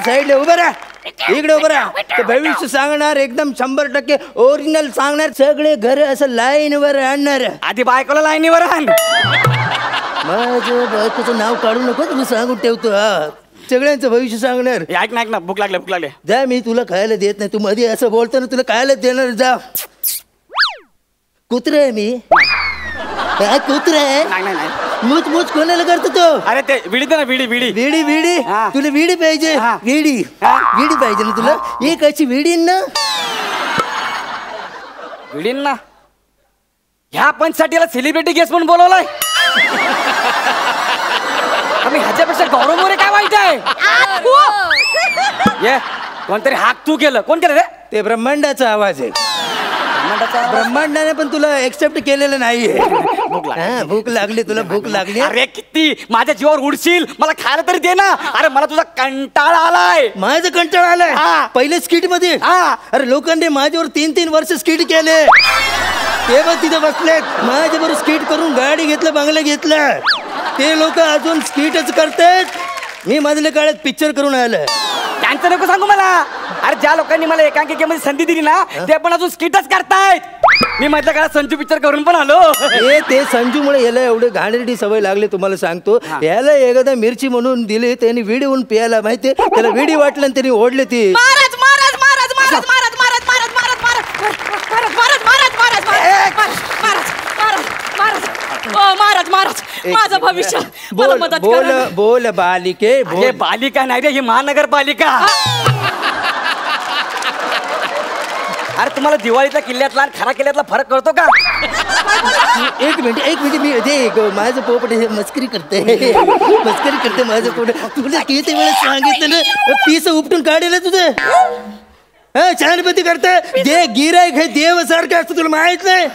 साईडला उभं राहा, इकडे उभं राहा. ते भविष्य सांगणार एकदम 100% ओरिजिनल सांगणार, सगळे घर असं लाईनवर आणणार. आधी बायकोला लाईनीवर आण. माझं बायकोचं नाव काढू नको, तुला सांगून ठेवतो. हा, सगळ्यांचं भविष्य सांगणार. ऐक ना, भूक लागले. जा, मी तुला खायला देत नाही. तू मध्ये असं बोलतो ना, तुला खायला देणार. जा. कुत्रा आहे मी, कुत्रा आहे. नाही. मूच मूच कोणाला करतो तो? अरे ते विडी दे ना, विडी. विडी तुला विडी पाहिजे? विडी पाहिजे ना तुला? एक अशी विडीन ना, विडींना ह्या पंचसाठीला सेलिब्रिटी गेस्ट म्हणून बोलवलाय. आम्ही ह्याच्यापेक्षा गौरव मोरे काय वाईट आहे? ये कोणतरी हाक तू केलं. कोण केलं रे? ते ब्रह्मांडाचा आवाज आहे. ब्रह्मांडाने पण तुला एक्सेप्ट केलेलं नाहीये. भूक लागली तुला, भूक लागली. अरे किती माझ्या जीवावर उडशील, मला खायला तरी दे ना. अरे मला तुझा कंटाळा आलाय. माझं कंटाळा आलाय? पहिले स्किट मध्ये. अरे लोकांनी माझ्यावर 3-3 वर्ष स्किट केले. ते बघ तिथे बसलेत, माझ्याबरोबर स्किट करून गाडी घेतलं, बंगला घेतला. ते लोक अजून स्किटच करतात. मी मधल्या काळात पिक्चर करून आलं. त्यांचं नको सांगू मला. अरे ज्या लोकांनी मला एकांकिकेमध्ये संधी दिली ना, ते पण अजून स्किटच करतायत. मी मधल्या काळात संजू पिक्चर करून पण आलो. ते संजूमुळे याला एवढे घाणेरडी सवय लागली, तुम्हाला सांगतो. याला एकदा मिरची म्हणून दिली, त्यांनी विडी होऊन प्यायला, माहितीये त्याला विडी वाटलं आणि त्यांनी ओढले ती. महाराज माझं भविष्य मला मदत करा. बोल बालिके. हे बालिका नाही रे, ही महानगरपालिका. अरे तुम्हाला दिवाळीच्या किल्ल्यातला आणि खरा किल्ल्यातला फरक कळतो का? एक मिनिट मी माझं पोपट मस्करी करते माझं पोपट. तुला किती वेळेस सांगितलं ना, पीस उपटून काढेल तुझं. छानपती करते. दे गिराईक हे देव सारखं असतं, तुला माहित नाही.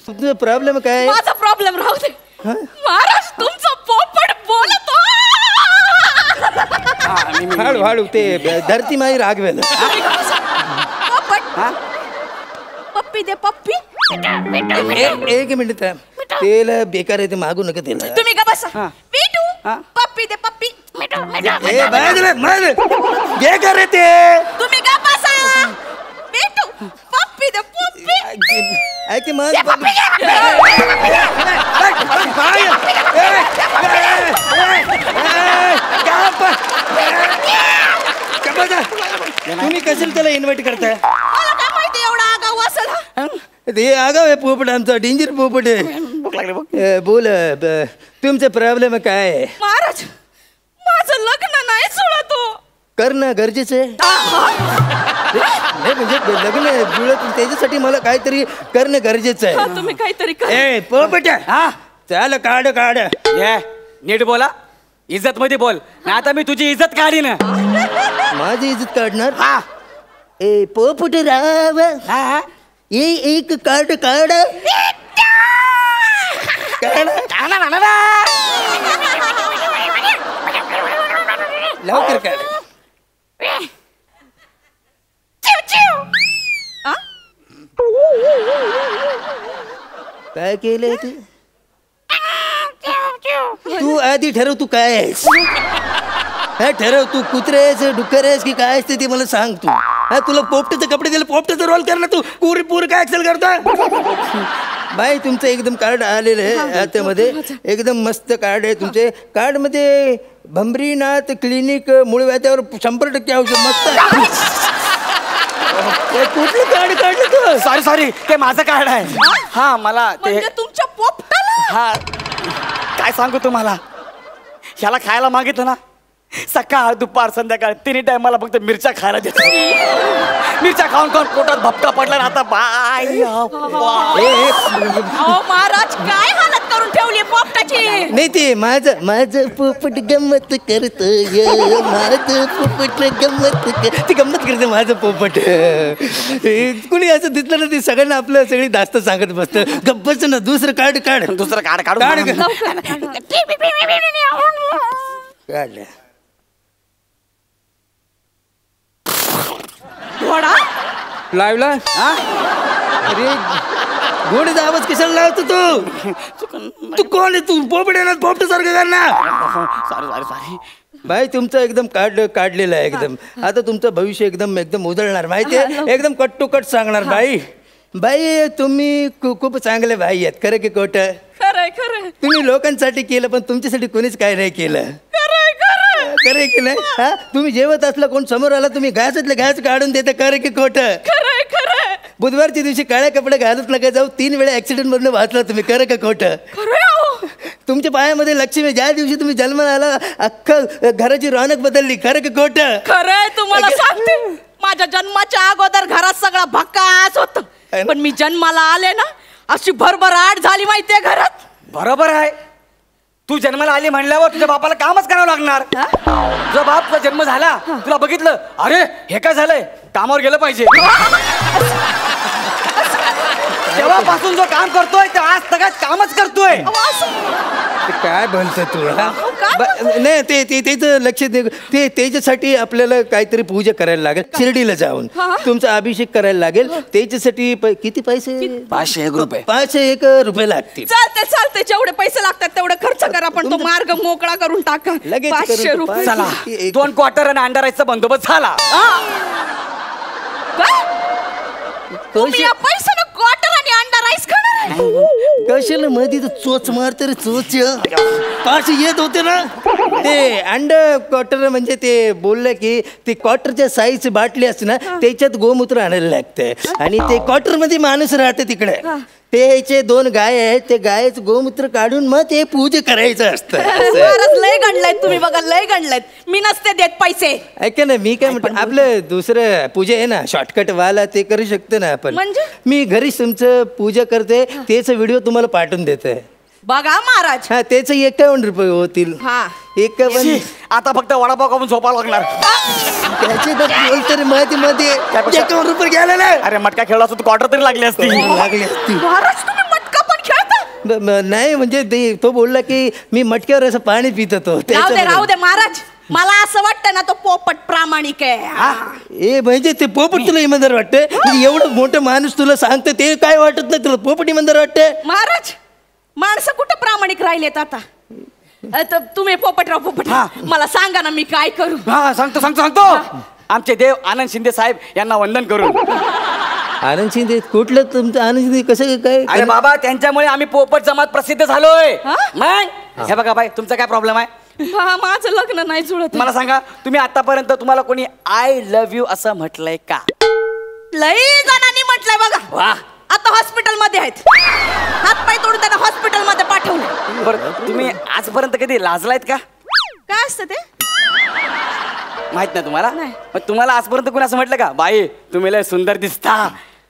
तुझं प्रॉब्लेम काय? माझा प्रॉब्लेम राहू दे महाराज. तुमचा पोपट बोलतो. हळू ते धरती माई रागवेल. पप्पी दे पप्पी. एक मिनिट तेला बेकार आहे, ते मागू नका त्याला. तुम्ही का बसा. पिटू पप्पी दे पप्पी. बेकार आहे ते. तुम्ही का बसा. पिटू पप्पी दे पप्पी. ऐक तुम्ही कशाला त्याला इन्व्हाइट करताय? मला काय माहिती एवढा आगाऊ असेल. ते आगाव आहे पोपट, आमचा डेंजर पोपट आहे. बोल तुमचा प्रॉब्लेम काय आहे? महाराज माझं लग्न नाही जुळत. करणं गरजेचं आहे. म्हणजे लग्न जुळत त्याच्यासाठी मला काहीतरी करणं गरजेचं आहे. तुम्ही काहीतरी पोपट चाल काढ. ये नीट बोला, इज्जत मध्ये बोल. नाही आता मी तुझी इज्जत काढीन. माझी इज्जत काढणार? ए पोपट राव, एक कार्ड काढ. लवकर काढ. काय केलंय तू आधी ठरव, तू काय आहेस. ठरव, तू कुत्रे आहेस, डुक्कर आहेस की काय आहेस ते मला सांग. तू तुला पोपटाचे कपडे दिले, पोपटाचा रोल कर ना. तू पूर काय ऍक्सेल करता. बाई तुमचं एकदम कार्ड आलेलं आहे हातामध्ये, एकदम मस्त कार्ड आहे. तुमचे कार्ड मध्ये भंबरीनाथ क्लिनिक मूळ व्याध्यावर 100% औषध मस्त आहे. कुठलं कार्ड काढलं तू? सॉरी ते माझं कार्ड आहे. हा मला ते तुमच्या पोपटाला. हा काय सांगू तुम्हाला, ह्याला खायला मागितलं ना, सकाळ दुपार संध्याकाळ 3 टाइमाला फक्त मिरच्या खायला देतो. मिरच्या खाऊन पोटात भपका पडला. आता बाय महाराज काय हालत करून ठेवली पोपटाची. नाही ते माझं पोपट गंमत करतोय. माझं पोपट गंमत करते. माझं पोपट कुणी असं दिसलं ना, ते सगळ्यांना आपलं सगळी दास्त सांगत बसतं. गप्पच ना. दुसरं कार्ड काढ. दुसरं कार्ड काढ. काढलं. लावला. अरे घोडीचा आवाज कशाला लावतो तू? तू कोण आहे? तू पोपट आहे ना, पोपट सारखं कर ना. सॉरी बाई तुमचं एकदम काढलेलं आहे एकदम. आता तुमचं भविष्य एकदम एकदम उधळणार माहितीये, एकदम कट टू कट सांगणार. बाई बाई तुम्ही खूप चांगले बाई आहेत. खरं की खोटं? खरंय खरंय. तुम्ही लोकांसाठी केलं पण तुमच्यासाठी कोणीच काय नाही केलं. खरंय खरंय. खरं की नाही? हा तुम्ही जेवत असला कोण समोर आला तुम्ही घासातले घास काढून देता. खरं की खोटं? खरंय खरंय. बुधवारच्या दिवशी काळे कपडे घालत नका जाऊ. 3 वेळा ऍक्सिडेंट मधून वाचला तुम्ही. खरं का खोटं? खरंय. तुमच्या पायामध्ये लक्ष्मी, ज्या दिवशी तुम्ही जन्माला आला अख्खं घराची रौनक बदलली. खरं की खोटं? खरंय. तुम्हाला सांगते माझ्या जन्माच्या अगोदर घरात सगळा भकास होत, पण मी जन्माला आले ना अशी भरभराट झाली माहितीये घरात. बरोबर आहे. तू जन्माला आली म्हणल्यावर तुझ्या बापाला कामच करावं लागणार. तुझा बाप तुझा जन्म झाला, तुला बघितलं, अरे हे काय झालंय, कामावर गेलं पाहिजे. तेव्हापासून जो काम करतोय ते आज सगळ्यात कामच करतोय. काय बोलतो तू? नाही ते त्याचं लक्ष दे. ते त्याच्यासाठी आपल्याला काहीतरी पूजा करायला लागेल. शिर्डीला जाऊन तुमचा अभिषेक करायला लागेल. त्याच्यासाठी किती पैसे? 501 रुपये. 501 रुपये लागतील. चालते चालते. जेवढे पैसे लागतात तेवढे खर्च करा, पण तो मार्ग मोकळा करून टाका. लगेच 500 रुपये. चला 2 क्वार्टर आणि अंडा राईसचा बंदोबस्त झाला. तुम्ही या पैशानं क्वार्टर आणि अंडा राईस खाणार? कशाला मध्ये तर चोच मारते रे चोच. पाच येत होते ना ते अंड क्वार्टर. म्हणजे ते बोललं की ते क्वार्टरच्या साईजची बाटली असते ना त्याच्यात गोमूत्र आणायला लागतंय. आणि ते क्वार्टर मध्ये माणूस राहते तिकडे. त्याचे 2 गाय आहेत. ते गायचं गोमूत्र काढून मग ते पूजा करायचं असतं. लय गणलायत तुम्ही बघा, लय गणलायत. मी नसते देत पैसे. ऐका ना, मी काय म्हणतो, आपलं दुसरं पूजा आहे ना शॉर्टकट वाला, ते करू शकतो ना आपण. म्हणजे? मी घरीच तुमचं पूजा करते, त्याचा व्हिडिओ तुम्हाला पाठवून देते. बघा महाराज. हा त्याचे 51 रुपये होतील. 51. आता फक्त वडापाव खाऊन झोपा लागणार. त्याचे तर बोलतो रे मध्ये मध्ये 51 रुपये घ्यायला ना. अरे मटका खेळला असतो, क्वार्टर तरी लागली असती. लागली असती. महाराज तुम्ही मटका पण खेळता? नाही म्हणजे तो बोलला की मी मटक्यावर असं पाणी पित होतो. राहू दे महाराज. मला असं वाटतं ना तो पोपट प्रामाणिक आहे. ए म्हणजे ते पोपट तुला इमानदार वाटतंय? एवढं मोठं माणूस तुला सांगते ते काय वाटत नाही तुला? पोपट इमानदार वाटतंय? महाराज माणसं कुठं प्रामाणिक राहिलेत आता? तुम्ही पोपटराव पोपट मला सांगा ना मी काय करू? हा सांगतो. आमचे देव आनंद शिंदे साहेब यांना वंदन करून. आनंद शिंदे? कुठलं तुमचं आनंद शिंदे? कसं काय? अरे बाबा त्यांच्यामुळे आम्ही पोपट जमात प्रसिद्ध झालोय. मग हे बघा बाई, तुमचा काय प्रॉब्लेम आहे? माझं लग्न नाही जुळत. मला सांगा, तुम्ही आतापर्यंत तुम्हाला कोणी आय लव्ह यू असं म्हटलंय का? लई जणांनी म्हटलंय बघा. वा. आता हॉस्पिटल मध्ये आहेत. हात पाय तोडून त्यांना हॉस्पिटल मध्ये पाठवलं. बरं तुम्ही आजपर्यंत कधी लाजलायत का? काय असतं ते माहित नाही तुम्हाला? नाही. मग तुम्हाला आजपर्यंत कोणी असं म्हटलं का, बाई तुम्ही लय सुंदर दिसता?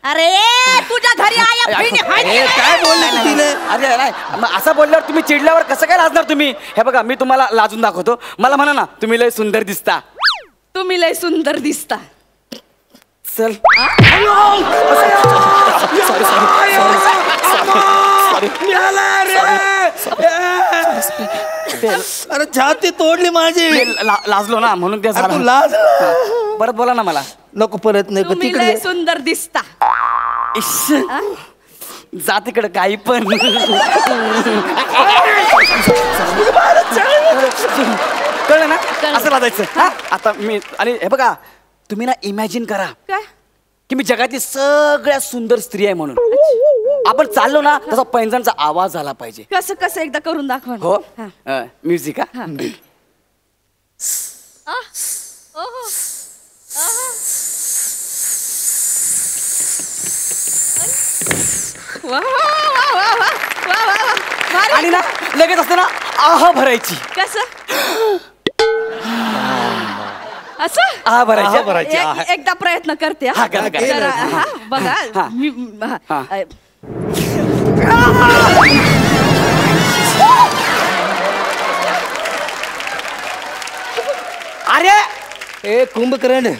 अरे तुझ्या घरी काय बोलले तिने? अरे नाही, मग असं बोलल्यावर तुम्ही चिडल्यावर कसं काय लाजणार तुम्ही? हे बघा मी तुम्हाला लाजून दाखवतो. मला म्हणा ना, तुम्ही लय सुंदर दिसता. तुम्ही लय सुंदर दिसता. चल. अरे छाती तोडली माझी. लाजलो ना म्हणून ते तू लाज. परत बोला ना मला. नको परत नाही. तुम्ही लय सुंदर दिसता. जा तिकडे काही पण. कळलं ना? असं लाजायचं. आता मी आणि हे बघा, तुम्ही ना इमॅजिन करा काय की मी जगातली सगळ्यात सुंदर स्त्री आहे म्हणून. आपण चाललो ना तसा पैंजणचा आवाज झाला पाहिजे. कसं कसं एकदा करून दाखवा. हो म्युझिक. आणि ना लगेच असते ना आह भरायची. कसं असं आह भरायची. एकदा प्रयत्न करते. हा, करा, करा. जरा, हा, बघा अरे ए कुंभकर्ण.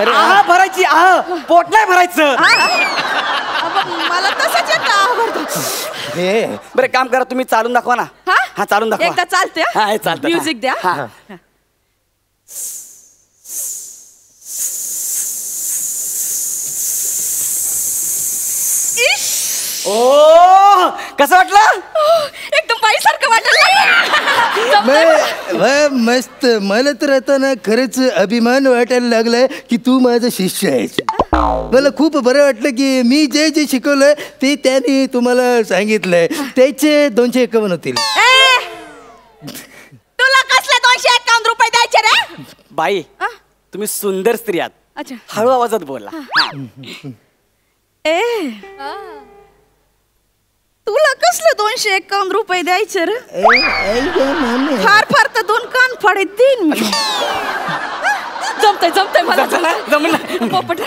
आह भरायची. आह पोट नाही भरायचं. मला तसंच येतं. हे बरं काम करा, तुम्ही चालून दाखवा ना. हा चालून दाखवा. एकदा चालते. हा हे चालतं. म्युझिक द्या. ओ कसं वाटलं? एकदम बाईसारखं वाटलं. मस्त. मला तर आता ना खरंच अभिमान वाटायला लागलाय की तू माझा शिष्य आहेस. मला खूप बरं वाटलं की मी जे जे शिकवलंय ते त्यांनी तुम्हाला सांगितलंय. त्याचे 251 होतील. तुला कसले 251 रुपये द्यायचे रे? बाई तुम्ही सुंदर स्त्री आहात. अच्छा. हळू आवाजात बोला. तुला कसले 251 रुपये द्यायचे रे? फार फार तर 2 कान फाडे देईन मी. जमतंय मला. पोपट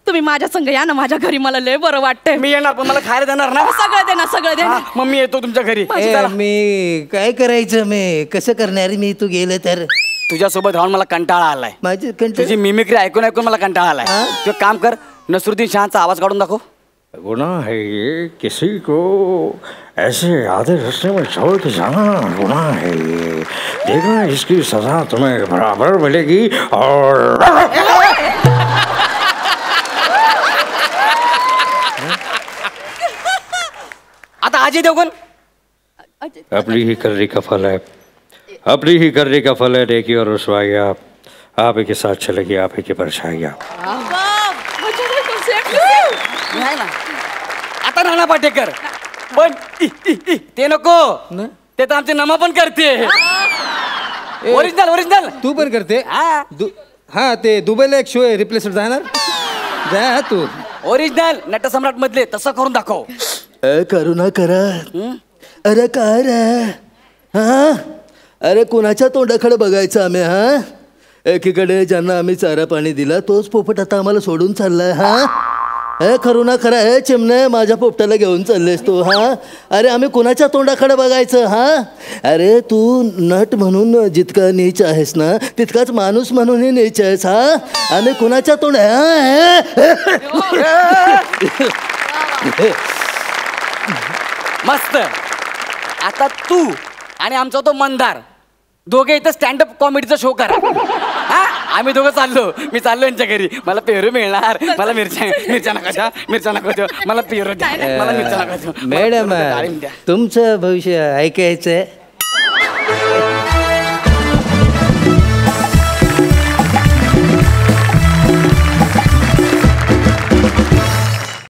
तुम्ही माझ्या संग या ना माझ्या घरी. मला लय बरं वाटतंय. मी येणार पण मला खायला देणार ना? सगळं दे ना. मग मी येतो तुमच्या घरी. मी काय करायचं? मी कसं करणार? मी तू गेलं तर तुझ्यासोबत राहून मला कंटाळा आलाय. माझी तुझी मिमिक्री ऐकून ऐकून मला कंटाळा आलाय. तू एक काम कर, नसरुद्दीन शहाचा आवाज काढून दाखव. गुनाह है ये, किसी को ऐसे आधे रास्ते में छोड़ के जाना गुनाह है ये. देखना इसकी सजा तुम्हें बराबर मिलेगी. और आता अजय देवगन. अपनी ही करने का फल है, अपनी ही करने का फल है. नेकी और रुसवाइयाँ आप ही के साथ चलेगी, आप ही की परछाइयाँ. आता नाना पाटेकर पण ते नको. ते तर आमचे नमा पण करते. ओरिजिनल तू पण करते. हा ते दुबईला एक शो आहे रिप्लेसर जाणार. जा तू. ओरिजिनल नटसम्राट मधले तसं करून दाखव. करुणा करा. अरे काय रे? हा अरे कोणाच्या तोंडाकडे बघायचं आम्ही? हा एकीकडे ज्यांना आम्ही चारा पाणी दिला तोच पोपट आता आम्हाला सोडून चाललाय. हा करुणा करा. हे चिमणे माझ्या पोपटाला घेऊन चाललेस तू? हा अरे आम्ही कोणाच्या तोंडाकडे बघायचं? हा अरे तू नट म्हणून जितका नीच आहेस ना तितकाच माणूस म्हणूनही नीच आहेस. हा आम्ही कोणाच्या तोंड मस्त. आता तू आणि आमचा तो मंदार दोघे इथं स्टँडअप कॉमेडीचा शो करा. हा आम्ही दोघं चाललो. मी चाललो यांच्या घरी. मला पेरू मिळणार. मला मिरच्या नका मला पेरू द्या. मला मिरच्या नका. मॅडम तुमचं भविष्य ऐकायचंय.